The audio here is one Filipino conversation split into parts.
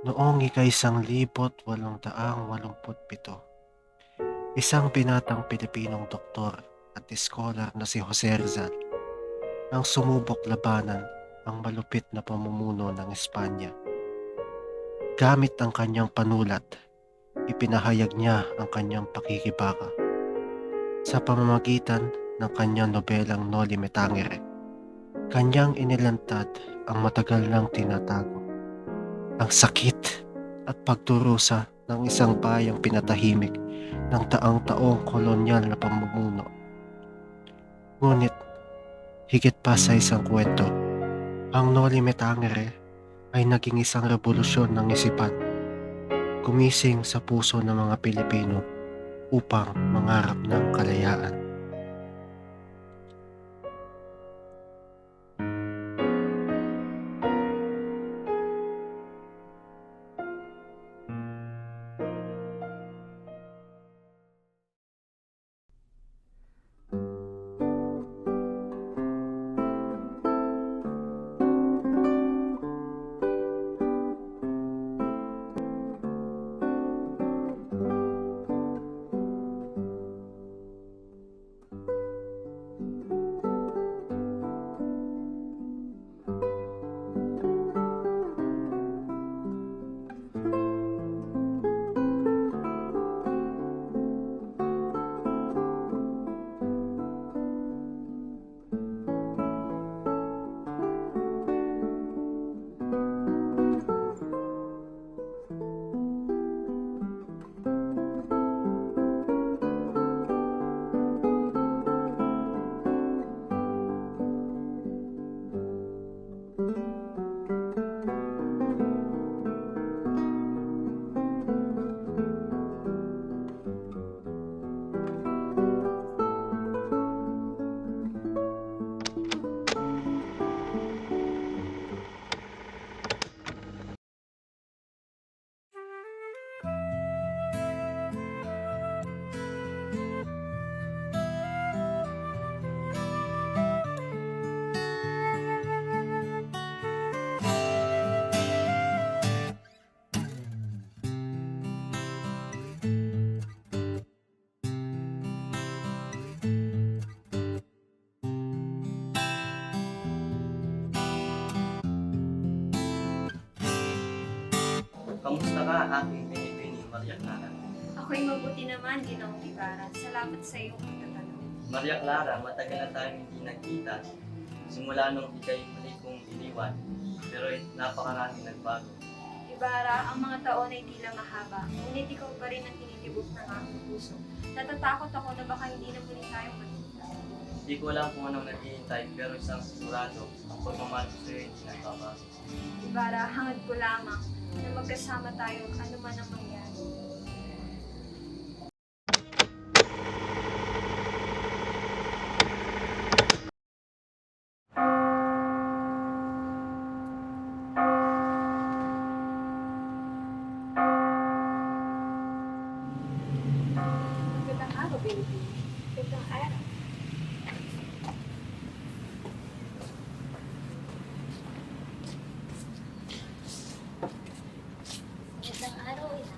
Noong ika-1887, isang binatang Pilipinong doktor at iskolar na si Jose Rizal ang sumubok labanan ang malupit na pamumuno ng Espanya. Gamit ang kanyang panulat, ipinahayag niya ang kanyang pakikibaka sa pamamagitan ng kanyang nobelang Noli Me Tangere. Kanyang inilantad ang matagal nang tinatago, ang sakit at pagdurusa ng isang bayang pinatahimik ng taang-taong kolonyal na pamumuno. Ngunit higit pa sa isang kwento, ang Noli Me Tangere ay naging isang revolusyon ng isipan, gumising sa puso ng mga Pilipino upang mangarap ng kalayaan. Kamusta ka, aking Pinipini Maria Clara? Ako'y mabuti naman, Ginoong Ibarra. Salamat sa iyong pagtatanong. Maria Clara, matagal na tayong hindi nagkita. Simula nung ika'y muli kong iniwan, pero napakarami nagbago. Ibarra, ang mga taon ay tila mahaba, ngunit ikaw pa rin ang tinitibok ng aking puso. Natatakot ako na baka hindi na muli tayong magkita. Hindi ko alam kung anong naghihintay, pero isang sigurado, ang pagmamahal ko sa'yo hindi nagbabago. Ibarra, hangad ko lamang na magkasama tayo ano man ang mangyari. Magandang araw, baby. Magandang araw. Magandang araw, ina.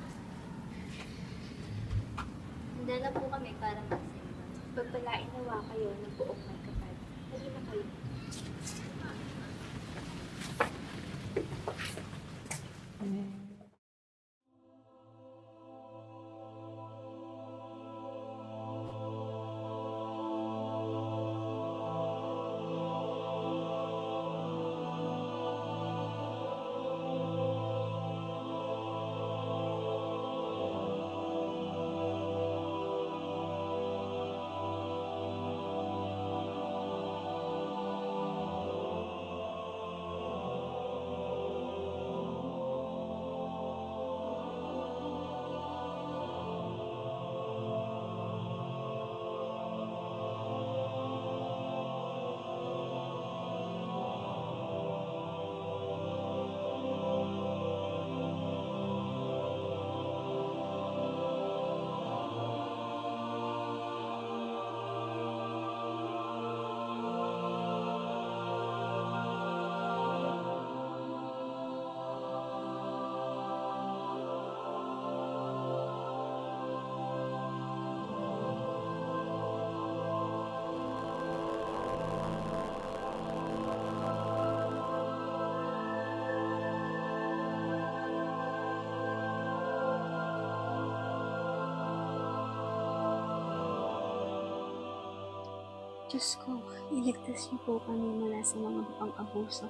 Diyos ko, iligtas niyo po kami mula sa mga pang-abuso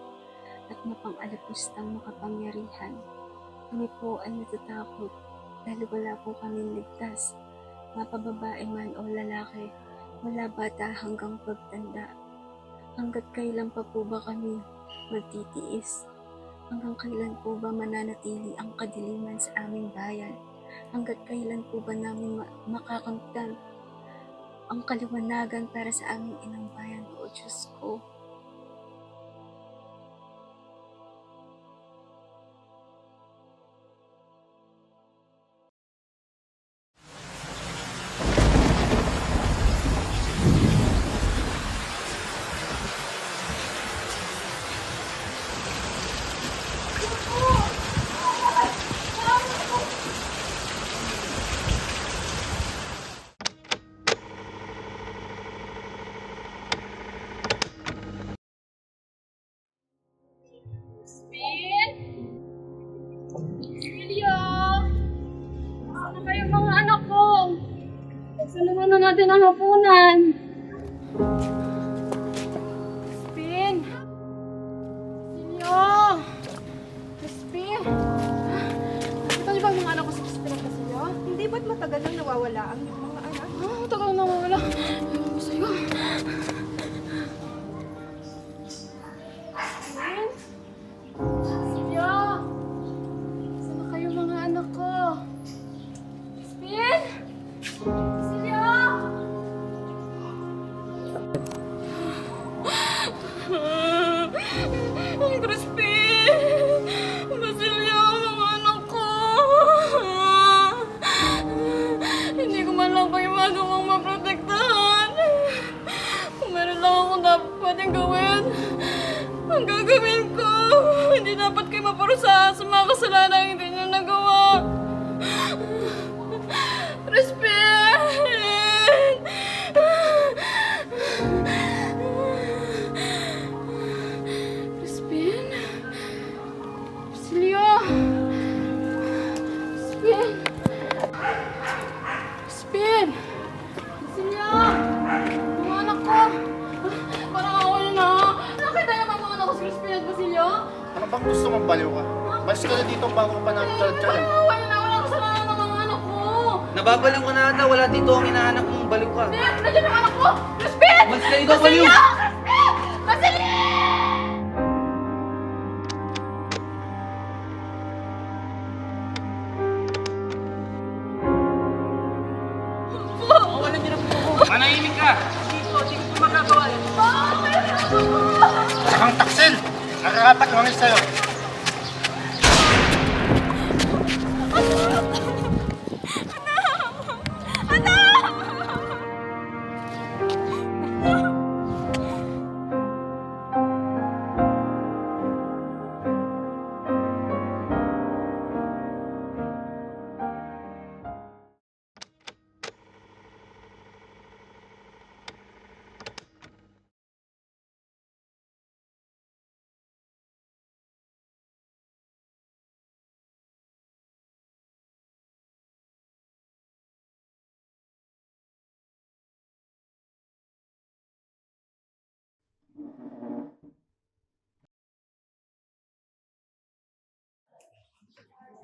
at mapang-alapustang makapangyarihan. Kami po ay natatakot dahil wala po kaming ligtas. Mapababae man o lalaki, mula bata hanggang pagtanda. Hanggat kailan pa po ba kami magtitiis? Hanggang kailan po ba mananatili ang kadiliman sa aming bayan? Hanggat kailan po ba namin makakamtan ang kaliwanagan para sa aming inang bayan, o Diyos ko? Crispin? Emilio? Saan na kayo mga anak ko? Saan naman na natin ang hapunan? Crispin? Emilio? Crispin? Ito niyo ba ang mga anak ko si Crispin at Basilio? Hindi ba't matagal nang nawawala ang iyong mga anak? Tagal na mawala. Ewan ko sa'yo. Crispin? Silya! Saan na kayo mga anak ko? Crispin? Silya! Ay, Crispin! Basilio, mga anak ko! Hindi ko man lang kayo magawang maprotektahan. Kung meron lang akong dapat pwedeng gawin, ang gagawin ko. Hindi dapat kayo maparusahan sa mga kasalanan hindi niyo nagawa. Crispin! Crispin? Basilio? Crispin? Crispin! Basilio! Mga anak ko! Parang ako na. Nakita niyo ba mga anak ko si Crispin at Basilio? Ano bang gusto mong baliw ka? Malis ka na dito bago ka pa namin talag-talag. Wala na, walang kasalanan ng mga anak ko. Nababaliw ko na ata, wala dito ang hinahanap mong baliw ka. Hindi, nandiyan ang anak ko! Crispin! Mas kayo daw baliw! Crispin! Basilio! Manahimik ka! Ang taksil! Nakakapat kami sa'yo.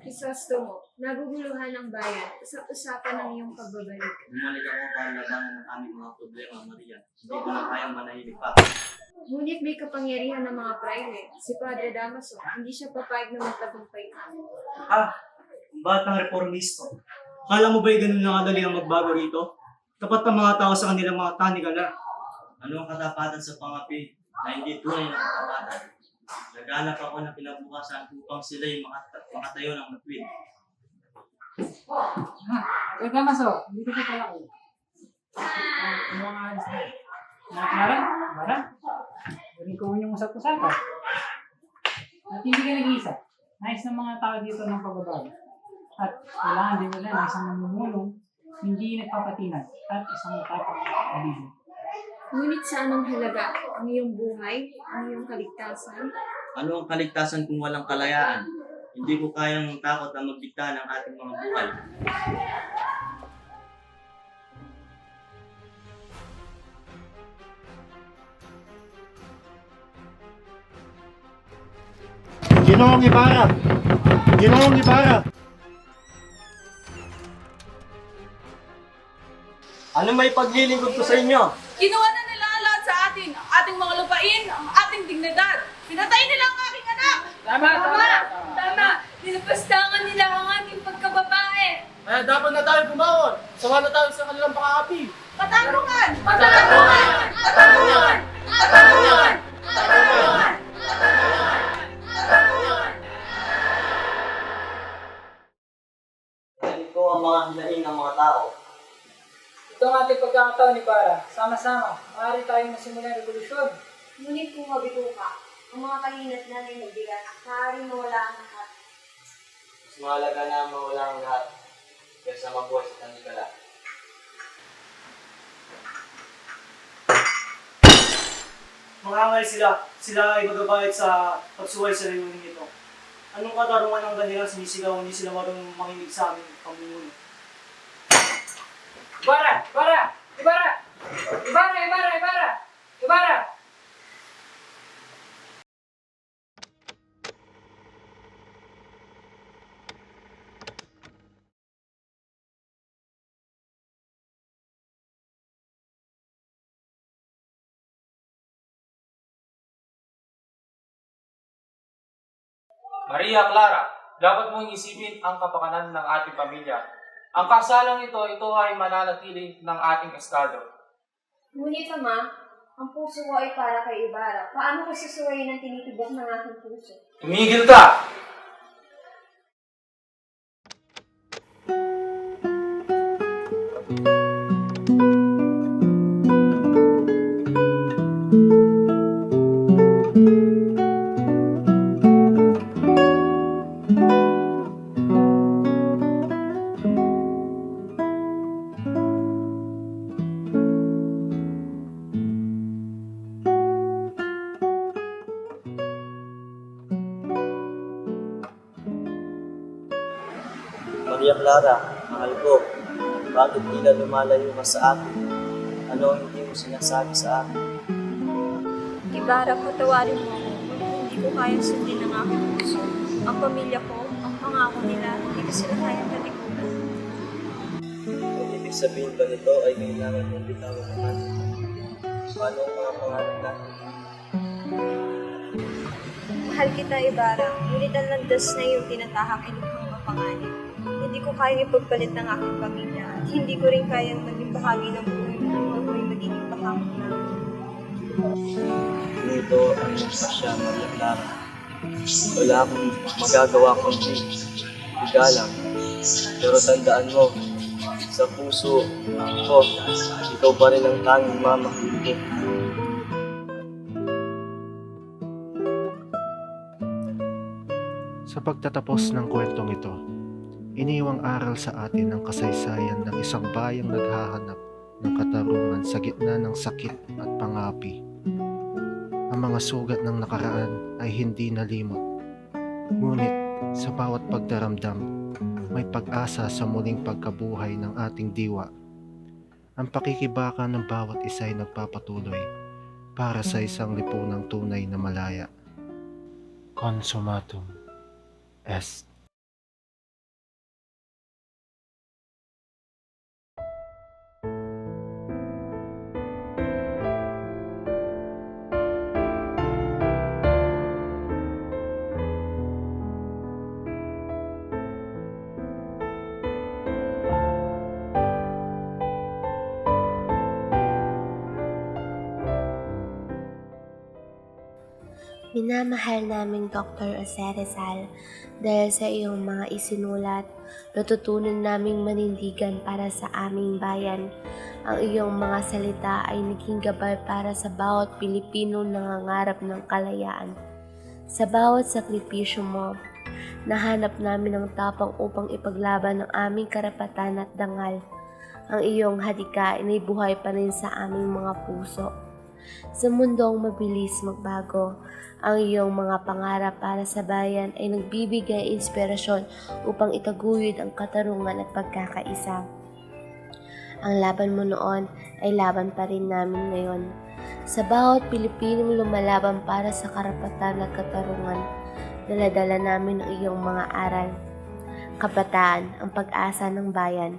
Crisostomo, naguguluhan ng bayan. Usap-usapan ng iyong pagbabalik. Bumalik ako para labanan ng aming mga problema, Maria. Hindi ko na kayang manahimik pa. Ngunit may kapangyarihan ng mga private. Si Padre Damaso, hindi siya papayag na magtagumpay amin. Batang reformisto. Kala mo ba'y ganun lang kadali ang magbago rito? Tapat ang mga tao sa kanilang mga tanikala. Ano ang katapatan sa pangapi na hindi tunay na katapatan? Naghanap ako ng kinabukasan upang sila'y makatayo ng matwid. Teka, Maso. Dito ka pala ko. Ano mga alis na? Clara? Bara? Galing ko yung usap-usapan. At hindi ka nag-iisa. Nais ng mga tao dito ng pagbabago. At kailangan din nila ng isang namumulong, hindi nagpapatinag, at isang matapang alibig. Ngunit sa anong halaga? Ang iyong buhay? Ang iyong kaligtasan? Ano ang kaligtasan kung walang kalayaan? Hindi ko kayang takot na magdikta ng ating mga buhay. Ginoong Ibarra! Ginoong Ibarra! Ano may paglilingkod ko sa inyo? Ginawa na nila ang lahat sa atin, ang ating mga lupain, ang ating dignidad. Pinatay nila ang aking anak! Tama! Nilapastangan nila ang aking pagkababae. Kaya dapat na tayo bumaon! Sama na tayo sa kanilang pang-aapi! Patarungan! Patarungan! Patarungan! Patarungan! Patarungan! Ganito ang mga hinaing ng mga tao. Ito ang ating pagkakataon ni Bara. Sama-sama, maaari tayong masimulan ang revolusyon. Ngunit kung mabituka, ang mga kahinat na naibigan, maaaring mawala ang lahat. Mas mahalaga na mawala ang lahat kaysa mabuhay sa tanikala. Mangangal sila. Sila ay magabayad sa pagsuway sa layunin nito. Anong katarungan ang kanilang sinisigaw, hindi sila marunong makinig sa aming pamumuno. Ibarra! Ibarra! Ibarra! Ibarra! Ibarra! Ibarra! Ibarra! Maria Clara, dapat mong isipin ang kapakanan ng ating pamilya. Ang kasalang ito ay mananatili ng ating estado. Ngunit Ama, ang puso ko ay para kay Ibarra. Paano ko susuwayin ang tinitibok ng aking puso? Tumigil ka! Maria Clara, mahal ko, bakit tila lumalayo ka sa akin? Ano ang hindi mo sinasabi sa akin? Ibarra, patawarin mo ako. Hindi ko kayang sundin ang aking puso. Ang pamilya ko, ang pangako nila, hindi ko sila kayang katikulan. Ang ibig sabihin ba nito ay kailangan mong bitawan ng atin? Paano ang mga pangalan natin? Mahal kita, Ibarra. Ngunit ang landas na iyong tinatahak ay lukhang mapanganib. Hindi ko kayang ipagpalit ng aking pamilya. At hindi ko rin kayang maging bahagi ng buhay mo kung ako'y magiging bahagi namin. Nito ang nagpasya, Maria Clara. Wala akong magagawa kundi igalang. Pero tandaan mo, sa puso ko, ikaw pa rin ang tanging mamahal ko. Sa pagtatapos ng kwentong ito, iniwang aral sa atin ang kasaysayan ng isang bayang naghahanap ng katarungan sa gitna ng sakit at pangapi. Ang mga sugat ng nakaraan ay hindi nalimot. Ngunit sa bawat pagdaramdam, may pag-asa sa muling pagkabuhay ng ating diwa. Ang pakikibaka ng bawat isa ay nagpapatuloy para sa isang lipunang tunay na malaya. Consumatum est. Minamahal naming Dr. Jose Rizal, dahil sa iyong mga isinulat, natutunan naming manindigan para sa aming bayan. Ang iyong mga salita ay naging gabay para sa bawat Pilipino nangangarap ng kalayaan. Sa bawat sakripisyo mo, nahanap namin ang tapang upang ipaglaban ang aming karapatan at dangal. Ang iyong hadikain ay buhay pa rin sa aming mga puso. Sa mundong mabilis magbago, ang iyong mga pangarap para sa bayan ay nagbibigay inspirasyon upang itaguyod ang katarungan at pagkakaisa. Ang laban mo noon ay laban pa rin namin ngayon. Sa bawat Pilipinong lumalaban para sa karapatan at katarungan, Dala-dala namin ang iyong mga aral. Kabataan, ang pag-asa ng bayan.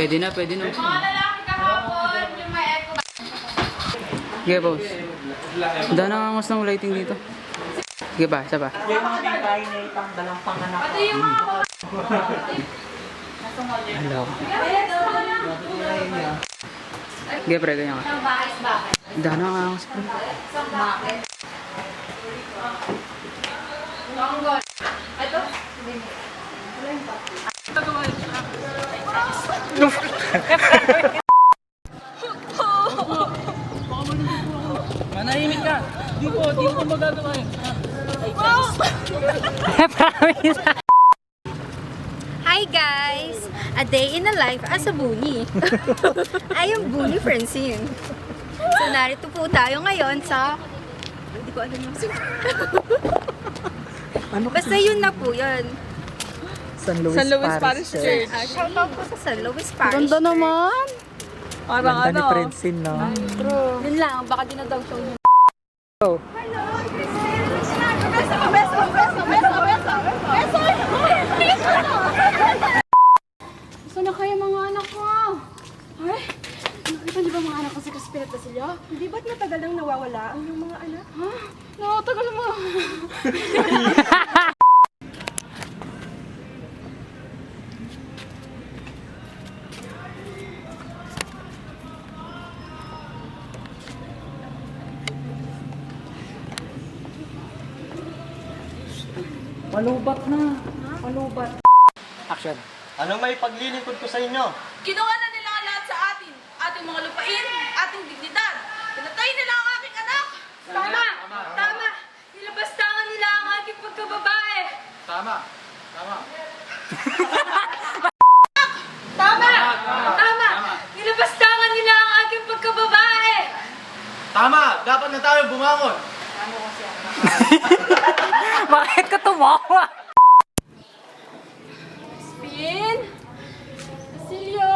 Pwede na, pwede na. Sige, boss. Dahil nakangos ng lighting dito. Sige ba, isa ba? Hello. Sige, pre, ganyan ka. Dahil nakangos, pre. Manahimik ka. Di ko magagawa yun. Hi guys! A day in the life as a bully. I am Bully Francine. So narito po tayo ngayon sa... Hindi ko alam yung basta yun na po yun. San Luis Parish Church. Shout out po sa San Luis Parish. Ganda naman. Parang Ganda ni Francine, no? Yun lang, baka dinadaw show yun. Oh. Saan na kaya mga anak ko? Ay, nakita niyo ba mga anak ko si Crispin at sila? Hindi ba't matagal nang nawawala ang iyong mga anak? Ha? Nakatagal mo. Malubat na. Malubat. Action. Ano may paglilingkod ko sa inyo? Kinuha na nila ang lahat sa atin. Ating mga lupain, ating dignidad. Pinatay nila ang aking anak. Tama! Tama! Nilabastangan nila ang aking pagkababae. Tama. Tama. Tama! Tama! Nilabastangan nila ang aking pagkababae. Tama! Dapat na tayo bumangon. Bakit ka tumawa? Crispin? Basilio?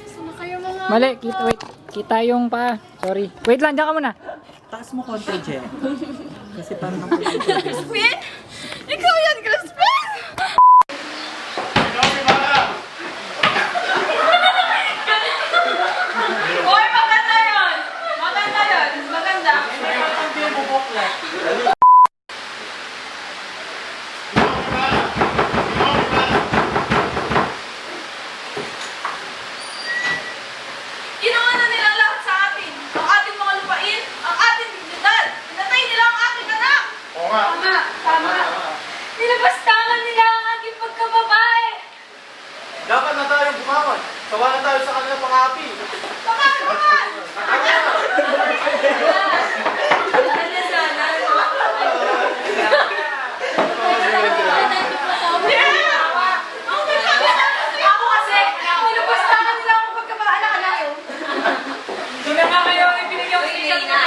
Saan na kayo mga Mali, anak ko? wait. Kita yung pa. Sorry. Wait lang, dyan ka muna. Taas mo konti, Je. Kasi parang Crispin? Ikaw yan, Crispin! Hoy, maganda yun! Maganda yun! Maganda! Ginawa na nila lahat sa atin. Ang ating mga lupain, ang ating dignidad. Pinatay nila ang aking anak. Oo nga. Tama, tama. Nilabastangan nila ang aking pagkababae. Dapat na tayo bumangon. Kawalan tayo sa kanilang pang-api. Pakakuhan! Ano sana? Ako kasi, nilabastangan nila akong pagkabaanak-anak yun. Hindi na nga kayo ibinigyan ko sa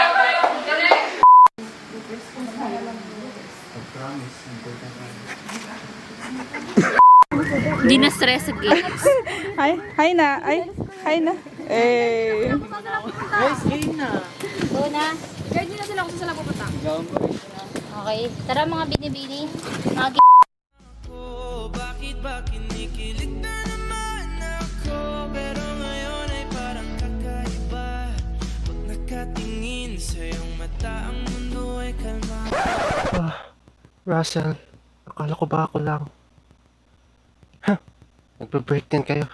Di na stress again. Hi na. Eh. Go na. Guide nyo na sila kung saan pupunta. Okay. Tara mga binibini. Mga Bakit ba kinikilig na naman ako? Pero ngayon ay parang kakaiba. Pag nakatingin sa iyong mata, ang mundo ay kalma. Russell, akala ko ba ako lang? Nagbe-break din kayo.